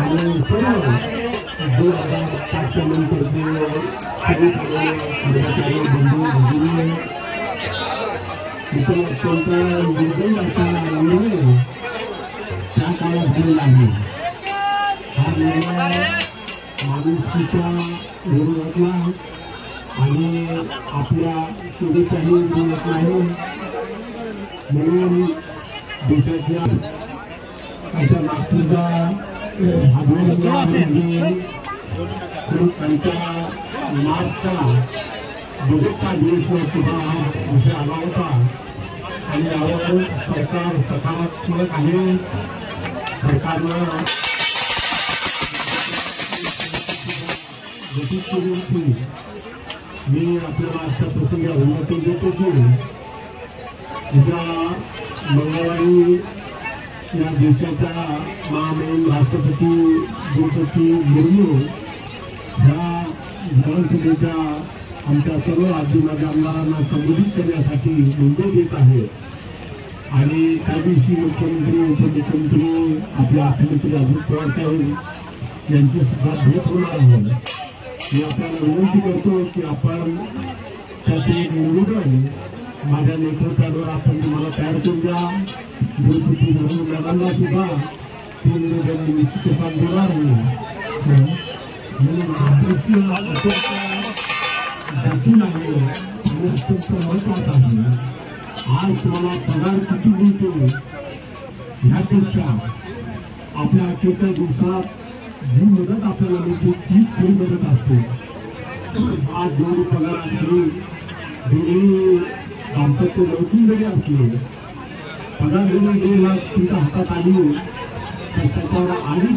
आणि सर्व 2005 नंतर सगळे कर्मचारी बंधू भगिनी इतर अत्यंत निर्दयी असा निर्णय त्या काळात झालेला आहे। हा निर्णय माणुसकीच्या विरोधातला आणि आपल्या शोभेच्याही विरोधातला आहे। म्हणून देशाच्या अशा नागपूरचा त्यांच्या मार्चचा बजेटचा दिवस सुद्धा हा विषय आला होता आणि यावर सरकार सकारात्मक आहे। सरकारनं गतीत केली होती। मी आपल्या मागच्या प्रसंगी अभिनंदन देतो की उद्या मंगळवारी या देशाच्या महामहिम राष्ट्रपती द्रौपदी मुर्मू ह्या विधानसभेच्या आमच्या सर्व राज्याच्या आमदारांना संबोधित करण्यासाठी मुंबईत येत आहे आणि त्या दिवशी मुख्यमंत्री उपमुख्यमंत्री आपल्या अर्थमंत्री अजित पवार साहेब यांची सुद्धा भेट होणार आहे। मी आपल्याला विनंती करतो की आपण त्याचे निवेदन माझ्या नेतृत्वावर आपण तुम्हाला तयार करून द्या। द्रौपदी मुर्मू मॅडमला सुद्धा ते निवेदन निश्चित देणार नाही। म्हणून जपून आहे आणि अत्यंत महत्वाचं आहे। आज तुम्हाला पगार किती मिळतो ह्यापेक्षा आपल्या अखेरच्या दिवसात जी मदत आपल्याला मिळते तीच खरी मदत असते। आज जेवढी पगार असली जेवढी दाम्पत्य लवचिक जरी असली पगार जरी 1 लाख तुमच्या हातात आली तर त्याच्यावर आणि